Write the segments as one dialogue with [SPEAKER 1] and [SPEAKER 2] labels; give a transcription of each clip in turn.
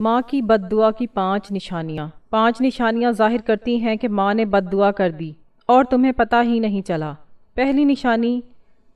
[SPEAKER 1] ماں کی بد دعا کی 5 نشانیاں۔ 5 نشانیاں ظاہر کرتی ہیں کہ ماں نے بد دعا کر دی اور تمہیں پتہ ہی نہیں چلا۔ پہلی نشانی،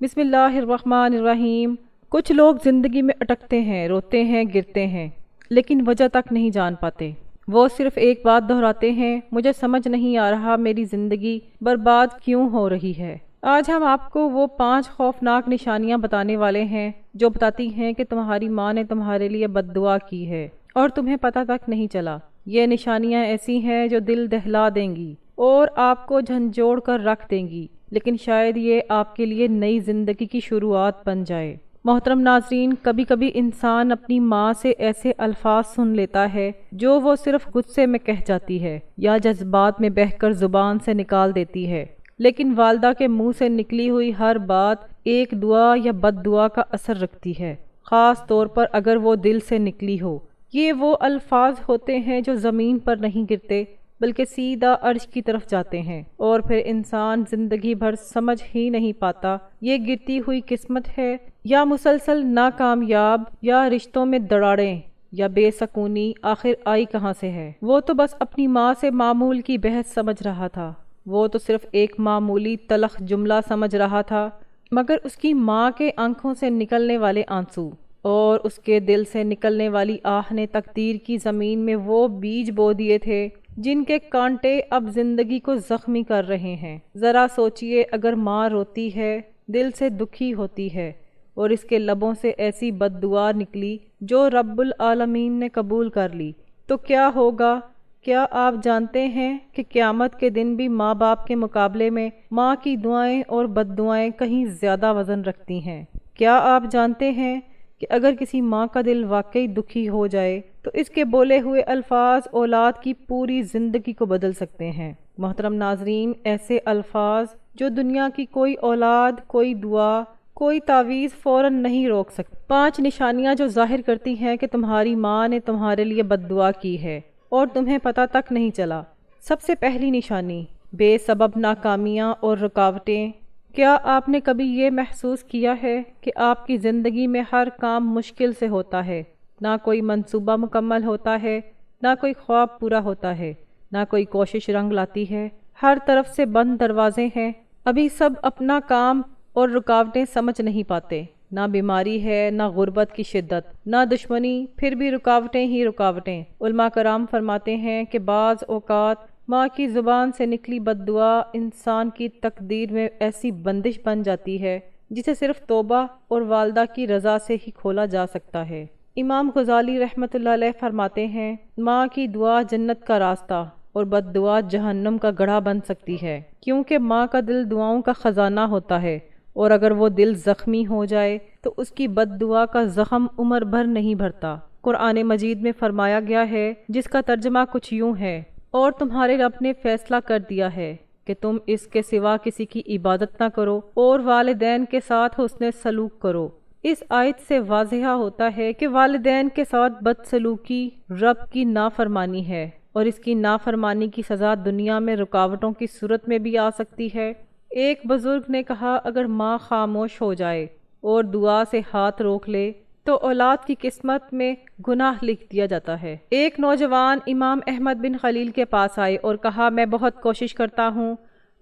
[SPEAKER 1] بسم اللہ الرحمن الرحیم۔ کچھ لوگ زندگی میں اٹکتے ہیں، روتے ہیں، گرتے ہیں، لیکن وجہ تک نہیں جان پاتے۔ وہ صرف ایک بات دہراتے ہیں، مجھے سمجھ نہیں آ رہا میری زندگی برباد کیوں ہو رہی ہے۔ آج ہم آپ کو وہ 5 خوفناک نشانیاں بتانے والے ہیں جو بتاتی ہیں کہ تمہاری ماں نے تمہارے لیے بد دعا کی ہے اور تمہیں پتہ تک نہیں چلا۔ یہ نشانیاں ایسی ہیں جو دل دہلا دیں گی اور آپ کو جھنجھوڑ کر رکھ دیں گی، لیکن شاید یہ آپ کے لیے نئی زندگی کی شروعات بن جائے۔ محترم ناظرین، کبھی کبھی انسان اپنی ماں سے ایسے الفاظ سن لیتا ہے جو وہ صرف غصے میں کہہ جاتی ہے یا جذبات میں بہہ کر زبان سے نکال دیتی ہے، لیکن والدہ کے منہ سے نکلی ہوئی ہر بات ایک دعا یا بد دعا کا اثر رکھتی ہے، خاص طور پر اگر وہ دل سے نکلی ہو۔ یہ وہ الفاظ ہوتے ہیں جو زمین پر نہیں گرتے بلکہ سیدھا عرش کی طرف جاتے ہیں، اور پھر انسان زندگی بھر سمجھ ہی نہیں پاتا یہ گرتی ہوئی قسمت ہے یا مسلسل ناکامیاب یا رشتوں میں دراڑیں یا بے سکونی آخر آئی کہاں سے ہے۔ وہ تو بس اپنی ماں سے معمول کی بحث سمجھ رہا تھا، وہ تو صرف ایک معمولی تلخ جملہ سمجھ رہا تھا، مگر اس کی ماں کے آنکھوں سے نکلنے والے آنسو اور اس کے دل سے نکلنے والی آہ نے تقدیر کی زمین میں وہ بیج بو دیے تھے جن کے کانٹے اب زندگی کو زخمی کر رہے ہیں۔ ذرا سوچئے، اگر ماں روتی ہے، دل سے دکھی ہوتی ہے اور اس کے لبوں سے ایسی بد دعا نکلی جو رب العالمین نے قبول کر لی، تو کیا ہوگا؟ کیا آپ جانتے ہیں کہ قیامت کے دن بھی ماں باپ کے مقابلے میں ماں کی دعائیں اور بد دعائیں کہیں زیادہ وزن رکھتی ہیں؟ کیا آپ جانتے ہیں کہ اگر کسی ماں کا دل واقعی دکھی ہو جائے تو اس کے بولے ہوئے الفاظ اولاد کی پوری زندگی کو بدل سکتے ہیں؟ محترم ناظرین، ایسے الفاظ جو دنیا کی کوئی اولاد، کوئی دعا، کوئی تعویذ فوراً نہیں روک سکتی۔ 5 نشانیاں جو ظاہر کرتی ہیں کہ تمہاری ماں نے تمہارے لیے بد دعا کی ہے اور تمہیں پتہ تک نہیں چلا۔ سب سے پہلی نشانی، بے سبب ناکامیاں اور رکاوٹیں۔ کیا آپ نے کبھی یہ محسوس کیا ہے کہ آپ کی زندگی میں ہر کام مشکل سے ہوتا ہے؟ نہ کوئی منصوبہ مکمل ہوتا ہے، نہ کوئی خواب پورا ہوتا ہے، نہ کوئی کوشش رنگ لاتی ہے، ہر طرف سے بند دروازے ہیں۔ ابھی سب اپنا کام اور رکاوٹیں سمجھ نہیں پاتے، نہ بیماری ہے، نہ غربت کی شدت، نہ دشمنی، پھر بھی رکاوٹیں ہی رکاوٹیں۔ علماء کرام فرماتے ہیں کہ بعض اوقات ماں کی زبان سے نکلی بد دعا انسان کی تقدیر میں ایسی بندش بن جاتی ہے جسے صرف توبہ اور والدہ کی رضا سے ہی کھولا جا سکتا ہے۔ امام غزالی رحمۃ اللہ علیہ فرماتے ہیں، ماں کی دعا جنت کا راستہ اور بد دعا جہنم کا گڑھا بن سکتی ہے، کیونکہ ماں کا دل دعاؤں کا خزانہ ہوتا ہے، اور اگر وہ دل زخمی ہو جائے تو اس کی بد دعا کا زخم عمر بھر نہیں بھرتا۔ قرآن مجید میں فرمایا گیا ہے، جس کا ترجمہ کچھ یوں ہے، اور تمہارے رب نے فیصلہ کر دیا ہے کہ تم اس کے سوا کسی کی عبادت نہ کرو اور والدین کے ساتھ حسن سلوک کرو۔ اس آیت سے واضح ہوتا ہے کہ والدین کے ساتھ بدسلوکی رب کی نافرمانی ہے، اور اس کی نافرمانی کی سزا دنیا میں رکاوٹوں کی صورت میں بھی آ سکتی ہے۔ ایک بزرگ نے کہا، اگر ماں خاموش ہو جائے اور دعا سے ہاتھ روک لے تو اولاد کی قسمت میں گناہ لکھ دیا جاتا ہے۔ ایک نوجوان امام احمد بن خلیل کے پاس آئے اور کہا، میں بہت کوشش کرتا ہوں،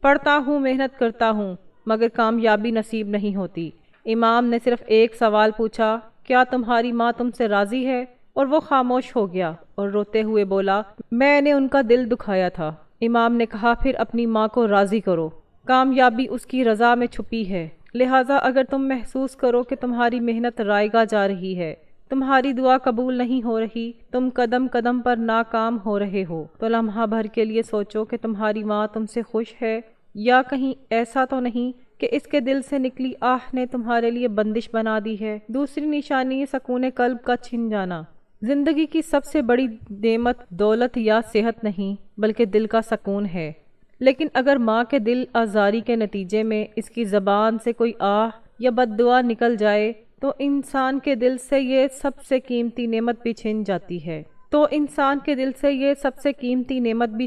[SPEAKER 1] پڑھتا ہوں، محنت کرتا ہوں، مگر کامیابی نصیب نہیں ہوتی۔ امام نے صرف ایک سوال پوچھا، کیا تمہاری ماں تم سے راضی ہے؟ اور وہ خاموش ہو گیا اور روتے ہوئے بولا، میں نے ان کا دل دکھایا تھا۔ امام نے کہا، پھر اپنی ماں کو راضی کرو، کامیابی اس کی رضا میں چھپی ہے۔ لہٰذا اگر تم محسوس کرو کہ تمہاری محنت رائگاں جا رہی ہے، تمہاری دعا قبول نہیں ہو رہی، تم قدم قدم پر ناکام ہو رہے ہو، تو لمحہ بھر کے لیے سوچو کہ تمہاری ماں تم سے خوش ہے، یا کہیں ایسا تو نہیں کہ اس کے دل سے نکلی آہ نے تمہارے لیے بندش بنا دی ہے۔ دوسری نشانی، سکون قلب کا چھن جانا۔ زندگی کی سب سے بڑی نعمت دولت یا صحت نہیں بلکہ دل کا سکون ہے، لیکن اگر ماں کے دل آزاری کے نتیجے میں اس کی زبان سے کوئی آہ یا بد دعا نکل جائے تو انسان کے دل سے یہ سب سے قیمتی نعمت بھی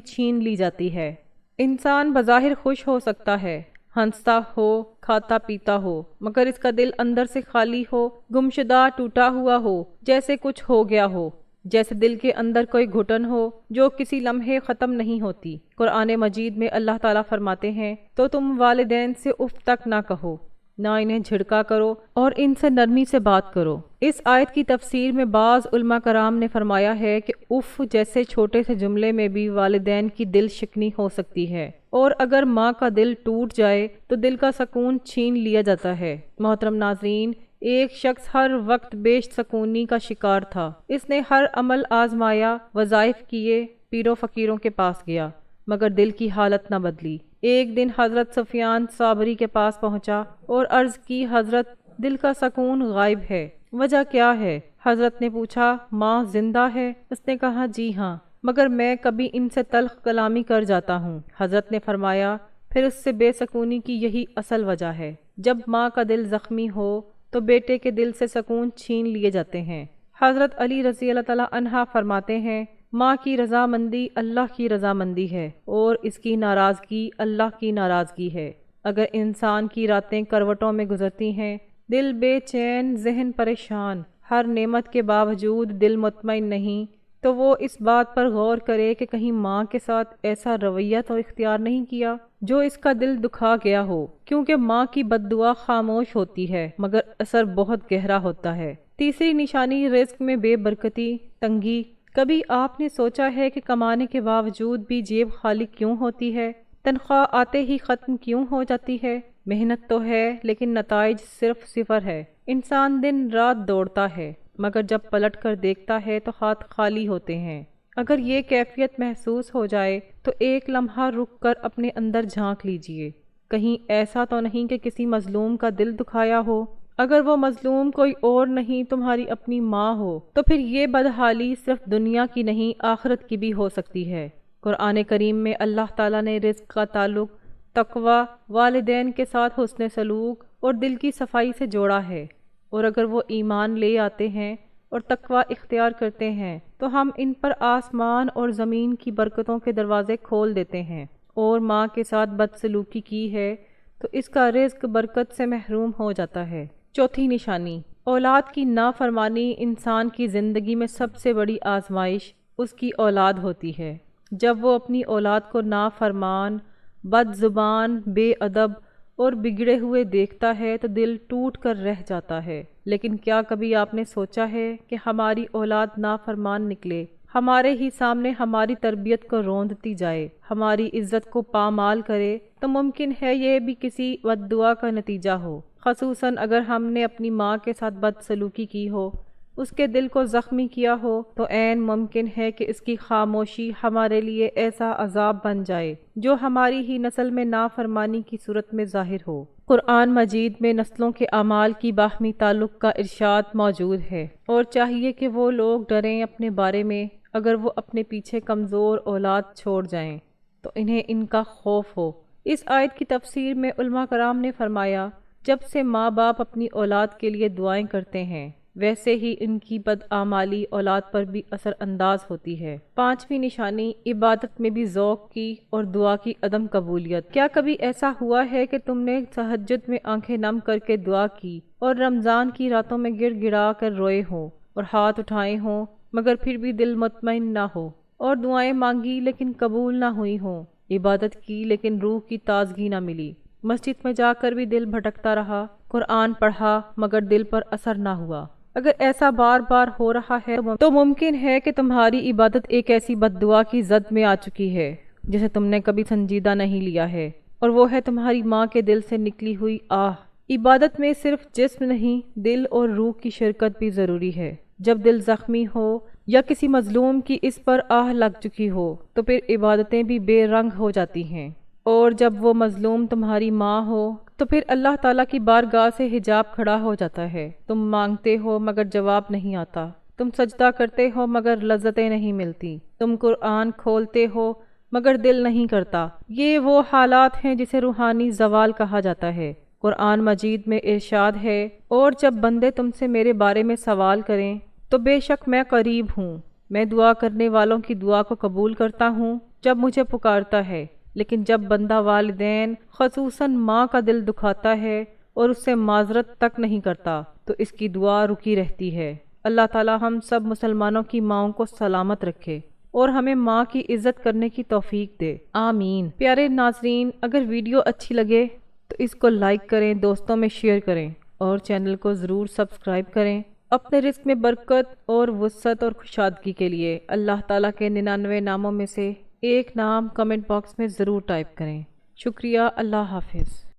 [SPEAKER 1] چھین لی جاتی ہے۔ انسان بظاہر خوش ہو سکتا ہے، ہنستا ہو، کھاتا پیتا ہو، مگر اس کا دل اندر سے خالی ہو، گمشدہ، ٹوٹا ہوا ہو، جیسے کچھ ہو گیا ہو۔ جیسے دل کے اندر کوئی گھٹن ہو جو کسی لمحے ختم نہیں ہوتی۔ قرآن مجید میں اللہ تعالیٰ فرماتے ہیں تو تم والدین سے اف تک نہ کہو، نہ انہیں جھڑکا کرو اور ان سے نرمی سے بات کرو۔ اس آیت کی تفسیر میں بعض علماء کرام نے فرمایا ہے کہ اف جیسے چھوٹے سے جملے میں بھی والدین کی دل شکنی ہو سکتی ہے، اور اگر ماں کا دل ٹوٹ جائے تو دل کا سکون چھین لیا جاتا ہے۔ محترم ناظرین، ایک شخص ہر وقت بے سکونی کا شکار تھا۔ اس نے ہر عمل آزمایا، وظائف کیے، پیروں فقیروں کے پاس گیا، مگر دل کی حالت نہ بدلی۔ ایک دن حضرت سفیان صابری کے پاس پہنچا اور عرض کی، حضرت دل کا سکون غائب ہے، وجہ کیا ہے؟ حضرت نے پوچھا، ماں زندہ ہے؟ اس نے کہا، جی ہاں، مگر میں کبھی ان سے تلخ کلامی کر جاتا ہوں۔ حضرت نے فرمایا، پھر اس سے بے سکونی کی یہی اصل وجہ ہے۔ جب ماں کا دل زخمی ہو تو بیٹے کے دل سے سکون چھین لیے جاتے ہیں۔ حضرت علی رضی اللہ تعالیٰ عنہ فرماتے ہیں، ماں کی رضامندی اللہ کی رضامندی ہے اور اس کی ناراضگی اللہ کی ناراضگی ہے۔ اگر انسان کی راتیں کروٹوں میں گزرتی ہیں، دل بے چین، ذہن پریشان، ہر نعمت کے باوجود دل مطمئن نہیں، تو وہ اس بات پر غور کرے کہ کہیں ماں کے ساتھ ایسا رویہ تو اختیار نہیں کیا جو اس کا دل دکھا گیا ہو، کیونکہ ماں کی بد دعا خاموش ہوتی ہے مگر اثر بہت گہرا ہوتا ہے۔ تیسری نشانی رزق میں بے برکتی، تنگی۔ کبھی آپ نے سوچا ہے کہ کمانے کے باوجود بھی جیب خالی کیوں ہوتی ہے؟ تنخواہ آتے ہی ختم کیوں ہو جاتی ہے؟ محنت تو ہے لیکن نتائج صرف صفر ہے۔ انسان دن رات دوڑتا ہے مگر جب پلٹ کر دیکھتا ہے تو ہاتھ خالی ہوتے ہیں۔ اگر یہ کیفیت محسوس ہو جائے تو ایک لمحہ رک کر اپنے اندر جھانک لیجئے، کہیں ایسا تو نہیں کہ کسی مظلوم کا دل دکھایا ہو؟ اگر وہ مظلوم کوئی اور نہیں، تمہاری اپنی ماں ہو، تو پھر یہ بدحالی صرف دنیا کی نہیں آخرت کی بھی ہو سکتی ہے۔ قرآن کریم میں اللہ تعالیٰ نے رزق کا تعلق تقوی، والدین کے ساتھ حسن سلوک اور دل کی صفائی سے جوڑا ہے، اور اگر وہ ایمان لے آتے ہیں اور تقوی اختیار کرتے ہیں تو ہم ان پر آسمان اور زمین کی برکتوں کے دروازے کھول دیتے ہیں۔ اور ماں کے ساتھ بدسلوکی کی ہے تو اس کا رزق برکت سے محروم ہو جاتا ہے۔ چوتھی نشانی، اولاد کی نافرمانی انسان کی زندگی میں سب سے بڑی آزمائش اس کی اولاد ہوتی ہے۔ جب وہ اپنی اولاد کو نافرمان، بد زبان، بے ادب اور بگڑے ہوئے دیکھتا ہے تو دل ٹوٹ کر رہ جاتا ہے۔ لیکن کیا کبھی آپ نے سوچا ہے کہ ہماری اولاد نافرمان نکلے، ہمارے ہی سامنے ہماری تربیت کو روندتی جائے، ہماری عزت کو پامال کرے، تو ممکن ہے یہ بھی کسی بد دعا کا نتیجہ ہو، خصوصاً اگر ہم نے اپنی ماں کے ساتھ بد سلوکی کی ہو، اس کے دل کو زخمی کیا ہو، تو عین ممکن ہے کہ اس کی خاموشی ہمارے لیے ایسا عذاب بن جائے جو ہماری ہی نسل میں نافرمانی کی صورت میں ظاہر ہو۔ قرآن مجید میں نسلوں کے اعمال کی باہمی تعلق کا ارشاد موجود ہے، اور چاہیے کہ وہ لوگ ڈریں اپنے بارے میں اگر وہ اپنے پیچھے کمزور اولاد چھوڑ جائیں تو انہیں ان کا خوف ہو۔ اس آیت کی تفسیر میں علماء کرام نے فرمایا، جب سے ماں باپ اپنی اولاد کے لیے دعائیں کرتے ہیں ویسے ہی ان کی بدعمالی اولاد پر بھی اثر انداز ہوتی ہے۔ پانچویں نشانی، عبادت میں بھی ذوق کی اور دعا کی عدم قبولیت۔ کیا کبھی ایسا ہوا ہے کہ تم نے تہجد میں آنکھیں نم کر کے دعا کی اور رمضان کی راتوں میں گڑ گڑا کر روئے ہوں اور ہاتھ اٹھائے ہوں مگر پھر بھی دل مطمئن نہ ہو، اور دعائیں مانگی لیکن قبول نہ ہوئی ہوں، عبادت کی لیکن روح کی تازگی نہ ملی، مسجد میں جا کر بھی دل بھٹکتا رہا، قرآن پڑھا مگر دل پر اثر نہ ہوا؟ اگر ایسا بار بار ہو رہا ہے تو ممکن ہے کہ تمہاری عبادت ایک ایسی بد دعا کی زد میں آ چکی ہے جسے تم نے کبھی سنجیدہ نہیں لیا ہے، اور وہ ہے تمہاری ماں کے دل سے نکلی ہوئی آہ۔ عبادت میں صرف جسم نہیں، دل اور روح کی شرکت بھی ضروری ہے۔ جب دل زخمی ہو یا کسی مظلوم کی اس پر آہ لگ چکی ہو تو پھر عبادتیں بھی بے رنگ ہو جاتی ہیں، اور جب وہ مظلوم تمہاری ماں ہو تو پھر اللہ تعالیٰ کی بارگاہ سے حجاب کھڑا ہو جاتا ہے۔ تم مانگتے ہو مگر جواب نہیں آتا، تم سجدہ کرتے ہو مگر لذتیں نہیں ملتی، تم قرآن کھولتے ہو مگر دل نہیں کرتا۔ یہ وہ حالات ہیں جسے روحانی زوال کہا جاتا ہے۔ قرآن مجید میں ارشاد ہے، اور جب بندے تم سے میرے بارے میں سوال کریں تو بے شک میں قریب ہوں، میں دعا کرنے والوں کی دعا کو قبول کرتا ہوں جب مجھے پکارتا ہے۔ لیکن جب بندہ والدین خصوصاً ماں کا دل دکھاتا ہے اور اس سے معذرت تک نہیں کرتا تو اس کی دعا رکی رہتی ہے۔ اللہ تعالی ہم سب مسلمانوں کی ماؤں کو سلامت رکھے اور ہمیں ماں کی عزت کرنے کی توفیق دے، آمین۔ پیارے ناظرین، اگر ویڈیو اچھی لگے تو اس کو لائک کریں، دوستوں میں شیئر کریں اور چینل کو ضرور سبسکرائب کریں۔ اپنے رزق میں برکت اور وسعت اور خوشادگی کے لیے اللہ تعالیٰ کے 99 ناموں میں سے ایک نام کمنٹ باکس میں ضرور ٹائپ کریں۔ شکریہ، اللہ حافظ۔